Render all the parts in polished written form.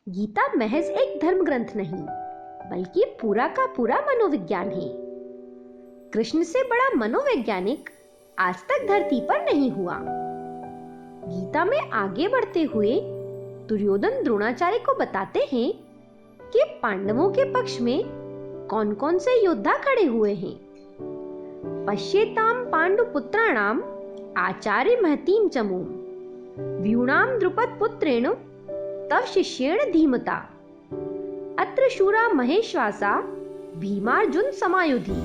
गीता महज एक धर्म ग्रंथ नहीं, बल्कि पूरा का पूरा मनोविज्ञान है। कृष्ण से बड़ा मनोवैज्ञानिक आज तक धरती पर नहीं हुआ। गीता में आगे बढ़ते हुए दुर्योधन द्रोणाचार्य को बताते हैं कि पांडवों के पक्ष में कौन कौन से योद्धा खड़े हुए हैं। पश्येताम पांडुपुत्राणाम आचार्य महतीम चमूम व्यूणाम द्रुपद पुत्रेण तव शिष्येण धीमता अत्र शूरा महेश्वासा भीमार्जुन समायुधि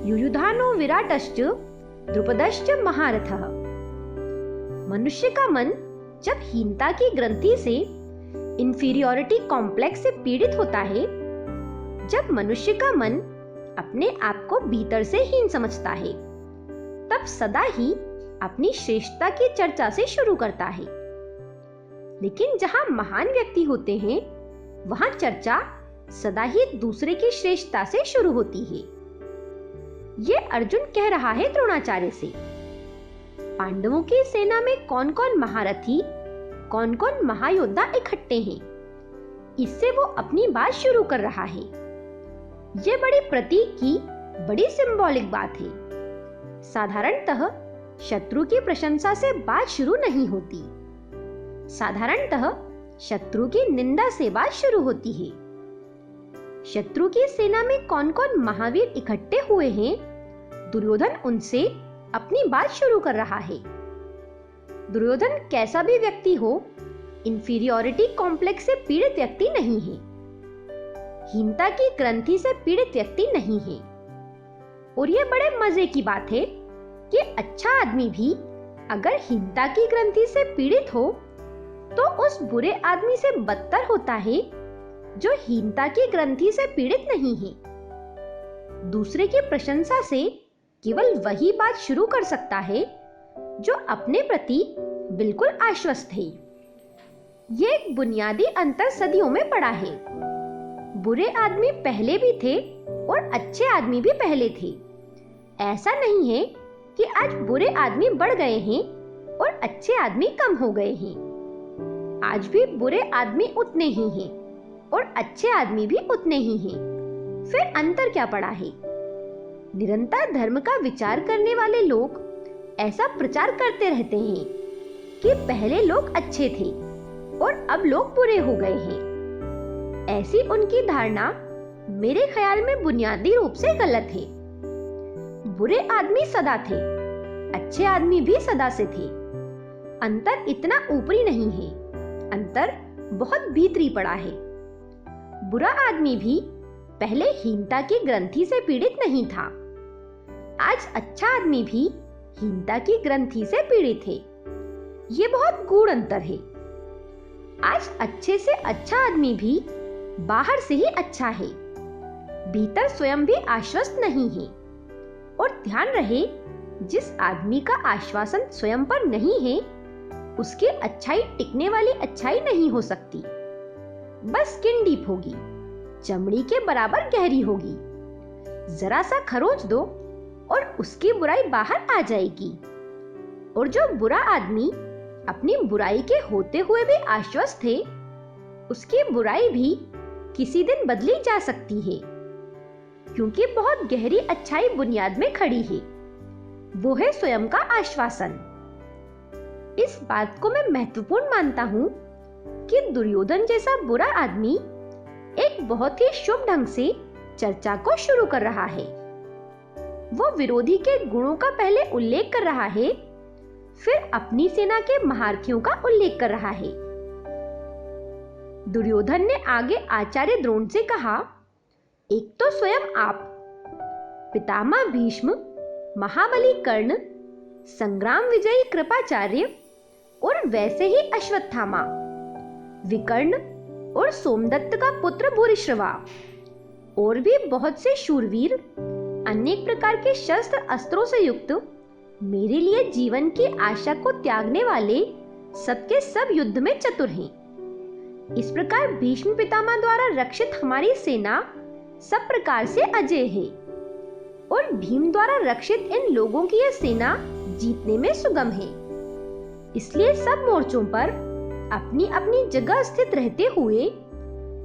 युयुधानो विराटश्च द्रुपदश्च महारथः। मनुष्य का मन जब हीनता की ग्रंथि से, इंफीरियोरिटी कॉम्प्लेक्स से पीड़ित होता है, जब मनुष्य का मन अपने आप को भीतर से हीन समझता है, तब सदा ही अपनी श्रेष्ठता की चर्चा से शुरू करता है। लेकिन जहां महान व्यक्ति होते हैं, वहां चर्चा सदा ही दूसरे की श्रेष्ठता से शुरू होती है। ये अर्जुन कह रहा है द्रोणाचार्य से। पांडवों की सेना में कौन कौन महारथी, कौन कौन महायोद्धा इकट्ठे हैं, इससे वो अपनी बात शुरू कर रहा है। ये बड़ी प्रतीक की, बड़ी सिंबॉलिक बात है। साधारणतः शत्रु की प्रशंसा से बात शुरू नहीं होती। साधारणतः शत्रु की निंदा से बात शुरू होती है। शत्रु की सेना में कौन कौन महावीर इकट्ठे हुए हैं, दुर्योधन उनसे अपनी बात शुरू कर रहा है। दुर्योधन कैसा भी व्यक्ति हो, इंफीरियोरिटी कॉम्प्लेक्स से पीड़ित व्यक्ति नहीं है, हीनता की ग्रंथि से पीड़ित व्यक्ति नहीं है। और यह बड़े मजे की बात है कि अच्छा आदमी भी अगर हीनता की ग्रंथि से पीड़ित हो, तो उस बुरे आदमी से बदतर होता है जो हीनता की ग्रंथि से पीड़ित नहीं है। दूसरे की प्रशंसा से केवल वही बात शुरू कर सकता है जो अपने प्रति बिल्कुल आश्वस्त है। ये एक बुनियादी अंतर सदियों में पड़ा है। बुरे आदमी पहले भी थे और अच्छे आदमी भी पहले थे। ऐसा नहीं है कि आज बुरे आदमी बढ़ गए हैं और अच्छे आदमी कम हो गए हैं। आज भी बुरे आदमी उतने ही हैं और अच्छे आदमी भी उतने ही हैं। फिर अंतर क्या पड़ा है? निरंतर धर्म का विचार करने वाले लोग ऐसा प्रचार करते रहते हैं कि पहले लोग अच्छे थे और अब लोग बुरे हो गए हैं। ऐसी उनकी धारणा मेरे ख्याल में बुनियादी रूप से गलत है। बुरे आदमी सदा थे, अच्छे आदमी भी सदा से थे। अंतर इतना ऊपरी नहीं है, अंतर बहुत भीतरी पड़ा है। बुरा आदमी भी पहले हीनता की ग्रंथि से पीड़ित नहीं था। आज अच्छा आदमी भी हीनता की ग्रंथि से पीड़ित है। ये बहुत गूढ़ अंतर है। आज अच्छे से अच्छा आदमी भी बाहर से ही अच्छा है, भीतर स्वयं भी आश्वस्त नहीं है। और ध्यान रहे, जिस आदमी का आश्वासन स्वयं पर नहीं है, उसकी अच्छाई टिकने वाली अच्छाई नहीं हो सकती। बस स्किन डीप होगी, चमड़ी के बराबर गहरी होगी। जरा सा खरोच दो और उसकी बुराई बाहर आ जाएगी। और जो बुरा आदमी अपनी बुराई के होते हुए भी आश्वस्त है, उसकी बुराई भी किसी दिन बदली जा सकती है, क्योंकि बहुत गहरी अच्छाई बुनियाद में खड़ी है। वो है स्वयं का आश्वासन। इस बात को मैं महत्वपूर्ण मानता हूं कि दुर्योधन जैसा बुरा आदमी एक बहुत ही शुभ ढंग से चर्चा को शुरू कर रहा है। वो विरोधी के गुणों का पहले उल्लेख कर रहा है, फिर अपनी सेना के महारथियों का उल्लेख कर रहा है। दुर्योधन ने आगे आचार्य द्रोण से कहा, एक तो स्वयं आप, पितामह भीष्म, महाबली कर्ण, संग्राम विजयी कृपाचार्य और वैसे ही अश्वत्थामा, विकर्ण और सोमदत्त का पुत्र भूरिश्रवा, और भी बहुत से शूरवीर अनेक प्रकार के शस्त्र अस्त्रों से युक्त, मेरे लिए जीवन की आशा को त्यागने वाले सबके सब युद्ध में चतुर हैं। इस प्रकार भीष्म पितामह द्वारा रक्षित हमारी सेना सब प्रकार से अजेय है और भीम द्वारा रक्षित इन लोगों की यह सेना जीतने में सुगम है। इसलिए सब मोर्चों पर अपनी अपनी जगह स्थित रहते हुए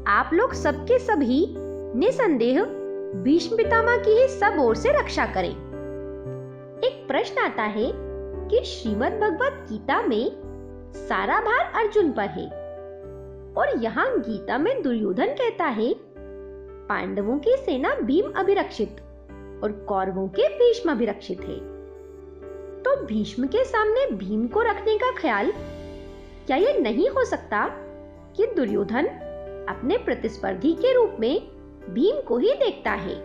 आप लोग सबके सभी निसंदेह भीष्म पितामह की ही सब ओर से रक्षा करें। एक प्रश्न आता है कि श्रीमद् भगवत गीता में सारा भार अर्जुन पर है और यहाँ गीता में दुर्योधन कहता है पांडवों की सेना भीम अभिरक्षित और कौरवों के भीष्म अभिरक्षित है। तो भीष्म के सामने भीम को रखने का ख्याल, क्या यह नहीं हो सकता कि दुर्योधन अपने प्रतिस्पर्धी के रूप में भीम को ही देखता है?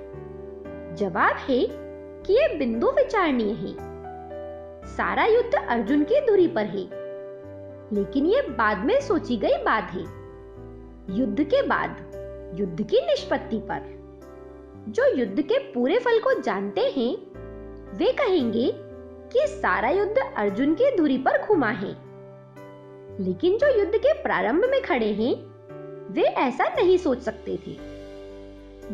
जवाब है कि यह बिंदु विचारणीय है। सारा युद्ध अर्जुन की धुरी पर है, लेकिन यह बाद में सोची गई बात है। युद्ध के बाद युद्ध की निष्पत्ति पर जो युद्ध के पूरे फल को जानते हैं वे कहेंगे कि सारा युद्ध अर्जुन की धुरी पर घुमा है। लेकिन जो युद्ध के प्रारंभ में खड़े हैं वे ऐसा नहीं सोच सकते थे।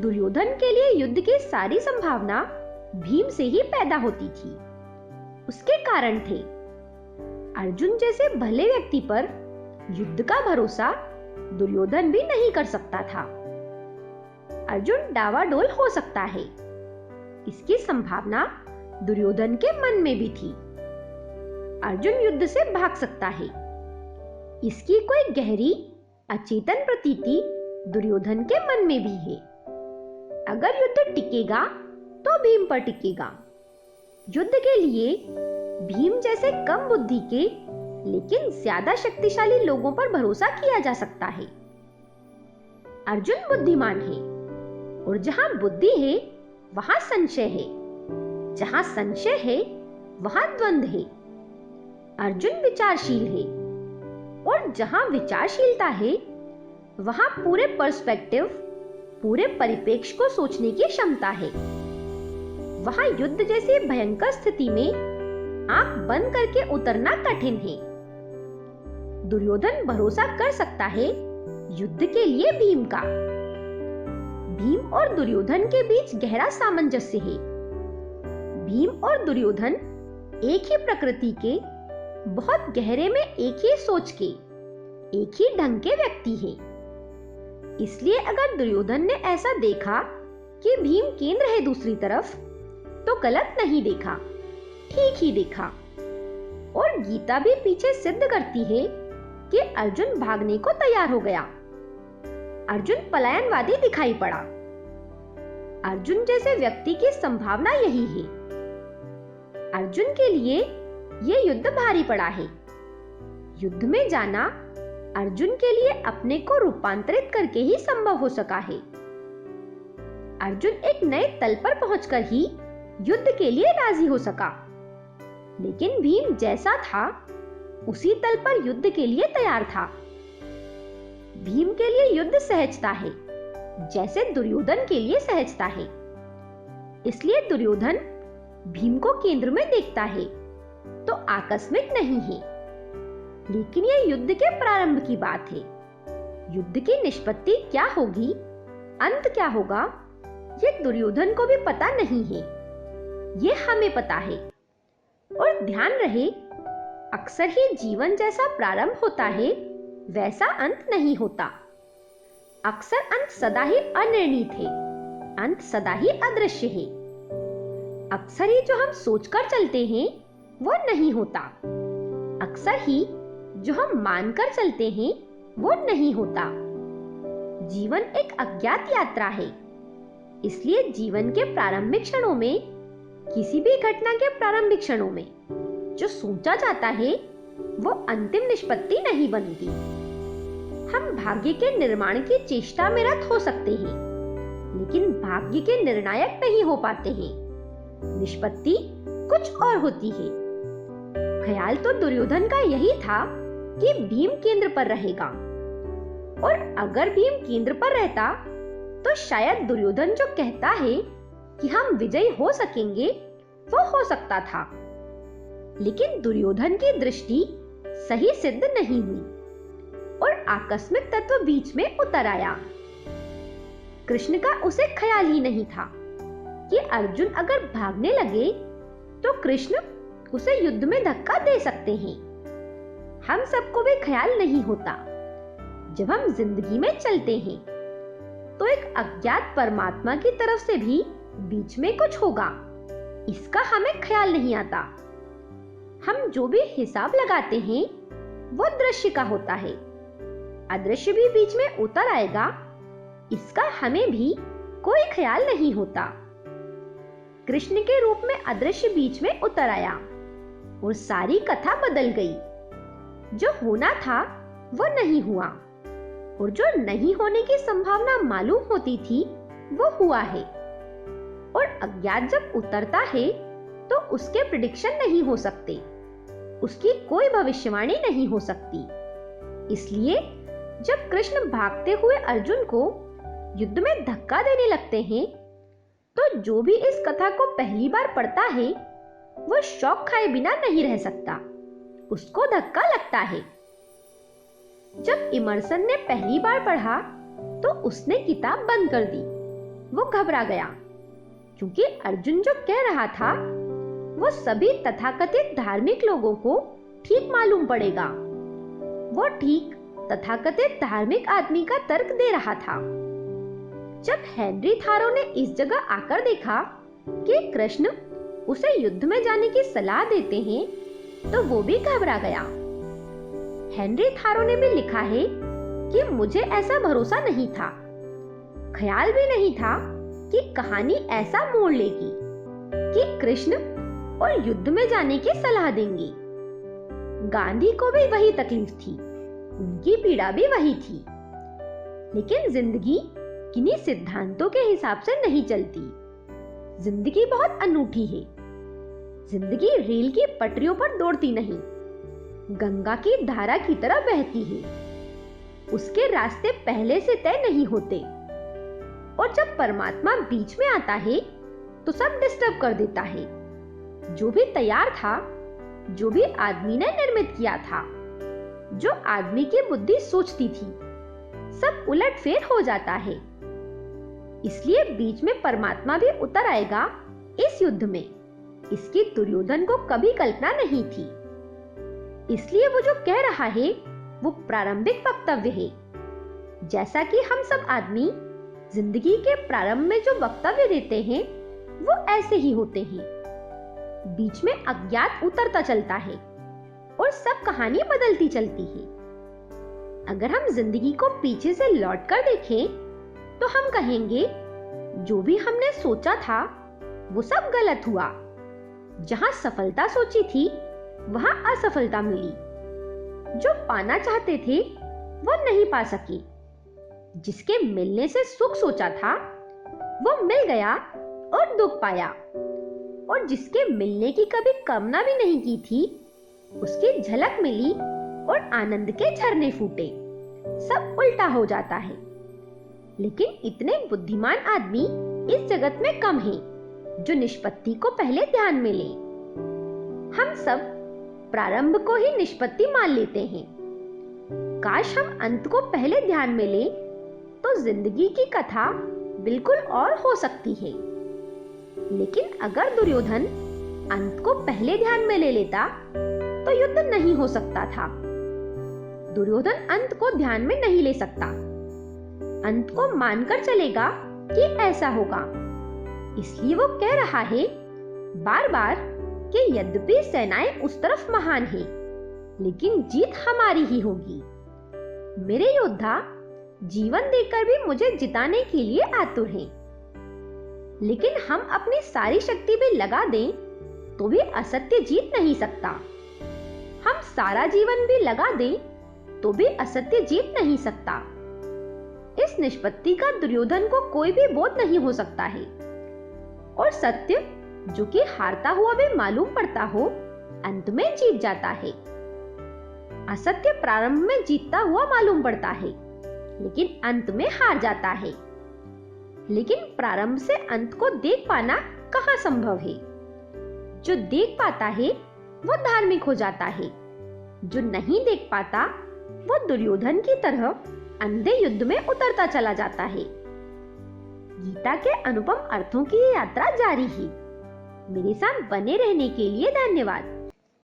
दुर्योधन के लिए युद्ध की सारी संभावना भीम से ही पैदा होती थी। उसके कारण थे। अर्जुन जैसे भले व्यक्ति पर युद्ध का भरोसा दुर्योधन भी नहीं कर सकता था। अर्जुन डावाडोल हो सकता है, इसकी संभावना दुर्योधन के मन में भी थी। अर्जुन युद्ध से भाग सकता है, इसकी कोई गहरी अचेतन प्रतीति दुर्योधन के मन में भी है। अगर युद्ध टिकेगा तो भीम पर टिकेगा। युद्ध के लिए भीम जैसे कम बुद्धि के लेकिन ज्यादा शक्तिशाली लोगों पर भरोसा किया जा सकता है। अर्जुन बुद्धिमान है और जहां बुद्धि है वहां संशय है, जहां संशय है वहां द्वंद्व है। अर्जुन विचारशील है और जहां विचारशीलता है वहां पूरे पर्सपेक्टिव, पूरे परिप्रेक्ष्य को सोचने की क्षमता है। वहां युद्ध जैसी भयंकर स्थिति में आंख बंद करके उतरना कठिन है। दुर्योधन भरोसा कर सकता है युद्ध के लिए भीम का। भीम और दुर्योधन के बीच गहरा सामंजस्य है। भीम और दुर्योधन एक ही प्रकृति के, बहुत गहरे में एक ही सोच के, एक ही ढंग के व्यक्ति हैं। इसलिए अगर दुर्योधन ने ऐसा देखा कि भीम केंद्र है दूसरी तरफ, तो गलत नहीं देखा, ठीक ही देखा। और गीता भी पीछे सिद्ध करती है कि अर्जुन भागने को तैयार हो गया। अर्जुन पलायनवादी दिखाई पड़ा। अर्जुन जैसे व्यक्ति की संभावना यही है। अर्जुन के लिए यह युद्ध भारी पड़ा है। युद्ध में जाना अर्जुन के लिए अपने को रूपांतरित करके ही संभव हो सका है। अर्जुन एक नए तल पर पहुंचकर ही युद्ध के लिए राजी हो सका। लेकिन भीम जैसा था उसी तल पर युद्ध के लिए तैयार था। भीम के लिए युद्ध सहजता है, जैसे दुर्योधन के लिए सहजता है। इसलिए दुर्योधन भीम को केंद्र में देखता है तो आकस्मिक नहीं है। लेकिन यह युद्ध के प्रारंभ की बात है। युद्ध की निष्पत्ति क्या होगी, अंत क्या होगा, यह दुर्योधन को भी पता नहीं है, यह हमें पता है। और ध्यान रहे, अक्सर ही जीवन जैसा प्रारंभ होता है वैसा अंत नहीं होता। अक्सर अंत सदा ही अनिर्णित है, अंत सदा ही अदृश्य है। अक्सर ही जो हम सोचकर चलते हैं वो नहीं होता। अक्सर ही जो हम मानकर चलते हैं वो नहीं होता। जीवन एक अज्ञात यात्रा है। इसलिए जीवन के प्रारंभिक क्षणों में, किसी भी घटना के प्रारंभिक क्षणों में जो सोचा जाता है वो अंतिम निष्पत्ति नहीं बनती। हम भाग्य के निर्माण की चेष्टा में रत हो सकते हैं, लेकिन भाग्य के निर्णायक नहीं हो पाते हैं। निष्पत्ति कुछ और होती है। ख्याल तो दुर्योधन का यही था कि भीम केंद्र पर रहेगा, और अगर भीम केंद्र पर रहता तो शायद दुर्योधन जो कहता है कि हम विजयी हो सकेंगे वो हो सकता था। लेकिन दुर्योधन की दृष्टि सही सिद्ध नहीं हुई और आकस्मिक तत्व बीच में उतर आया। कृष्ण का उसे ख्याल ही नहीं था कि अर्जुन अगर भागने लगे तो कृष्ण उसे युद्ध में धक्का दे सकते हैं। हम सबको भी ख्याल नहीं होता। जब हम जिंदगी में चलते हैं तो एक अज्ञात परमात्मा की तरफ से भी बीच में कुछ होगा, इसका हमें ख्याल नहीं आता। हम जो भी हिसाब लगाते हैं वो दृश्य का होता है, अदृश्य भी बीच में उतर आएगा, इसका हमें भी कोई ख्याल नहीं होता। कृष्ण के रूप में अदृश्य बीच में उतर आया और सारी कथा बदल गई। जो होना था वो नहीं हुआ और जो नहीं होने की संभावना मालूम होती थी वो हुआ है। और अज्ञात जब उतरता है तो उसके प्रिडिक्शन नहीं हो सकते, उसकी कोई भविष्यवाणी नहीं हो सकती। इसलिए जब कृष्ण भागते हुए अर्जुन को युद्ध में धक्का देने लगते हैं तो जो भी इस कथा को पहली बार पढ़ता है वो शॉक खाए बिना नहीं रह सकता, उसको धक्का लगता है। जब इमर्सन ने पहली बार पढ़ा तो उसने किताब बंद कर दी, वो घबरा गया क्योंकि अर्जुन जो कह रहा था वो सभी तथाकथित धार्मिक लोगों को ठीक मालूम पड़ेगा। वो ठीक तथाकथित धार्मिक आदमी का तर्क दे रहा था। जब हेनरी थारो ने इस जगह आकर देखा कि कृष्ण उसे युद्ध में जाने की सलाह देते हैं तो वो भी घबरा गया। हेनरी थारो ने भी लिखा है कि मुझे ऐसा भरोसा नहीं था, ख्याल भी नहीं था कि कहानी ऐसा मोड़ लेगी कि कृष्ण और युद्ध में जाने की सलाह देंगे। गांधी को भी वही तकलीफ थी, उनकी पीड़ा भी वही थी। लेकिन जिंदगी किन्हीं सिद्धांतों के हिसाब से नहीं चलती। जिंदगी बहुत अनूठी है। जिंदगी रेल की पटरियों पर दौड़ती नहीं, गंगा की धारा की तरह बहती है। उसके रास्ते पहले से तय नहीं होते और जब परमात्मा बीच में आता है तो सब डिस्टर्ब कर देता है। जो भी तैयार था, जो भी आदमी ने निर्मित किया था, जो आदमी की बुद्धि सोचती थी, सब उलटफेर हो जाता है। इसलिए बीच में परमात्मा भी उतर आएगा इस युद्ध में, इसकी दुर्योधन को कभी कल्पना नहीं थी। इसलिए वो जो कह रहा है वो प्रारंभिक वक्तव्य है। जैसा कि हम सब आदमी जिंदगी के प्रारंभ में जो वक्तव्य देते हैं वो ऐसे ही होते हैं। बीच में अज्ञात उतरता चलता है और सब कहानी बदलती चलती है। अगर हम जिंदगी को पीछे से लौट कर देखें तो हम कहेंगे जो भी हमने सोचा था वो सब गलत हुआ। जहां सफलता सोची थी वहां असफलता मिली। जो पाना चाहते थे वो नहीं पा सके। जिसके मिलने से सुख सोचा था वो मिल गया और दुख पाया। और जिसके मिलने की कभी कामना भी नहीं की थी उसकी झलक मिली और आनंद के झरने फूटे। सब उल्टा हो जाता है। लेकिन इतने बुद्धिमान आदमी इस जगत में कम हैं जो निष्पत्ति को पहले ध्यान में लें। हम सब प्रारंभ को ही निष्पत्ति मान लेते हैं। काश हम अंत को पहले ध्यान में लें तो जिंदगी की कथा बिल्कुल और हो सकती है। लेकिन अगर दुर्योधन अंत को पहले ध्यान में ले लेता तो युद्ध नहीं हो सकता था। दुर्योधन अंत को ध्यान में नहीं ले सकता, अंत को मानकर चलेगा कि ऐसा होगा। इसलिए वो कह रहा है बार बार कि यद्यपि सेनाएं उस तरफ महान है लेकिन जीत हमारी ही होगी। मेरे योद्धा जीवन देकर भी मुझे जिताने के लिए आतुर हैं। लेकिन हम अपनी सारी शक्ति भी लगा दें तो भी असत्य जीत नहीं सकता। हम सारा जीवन भी लगा दें तो भी असत्य जीत नहीं सकता। इस निष्पत्ति का दुर्योधन को कोई भी बोध नहीं हो सकता है। और सत्य जो कि हारता हुआ भी मालूम पड़ता हो अंत में जीत जाता है। असत्य प्रारंभ में जीतता हुआ मालूम पड़ता है लेकिन अंत में हार जाता है। लेकिन प्रारंभ से अंत को देख पाना कहाँ संभव है। जो देख पाता है वो धार्मिक हो जाता है, जो नहीं देख पाता वो दुर्योधन की तरह अंधे युद्ध में उतरता चला जाता है। गीता के अनुपम अर्थों की ये यात्रा जारी है। मेरे साथ बने रहने के लिए धन्यवाद।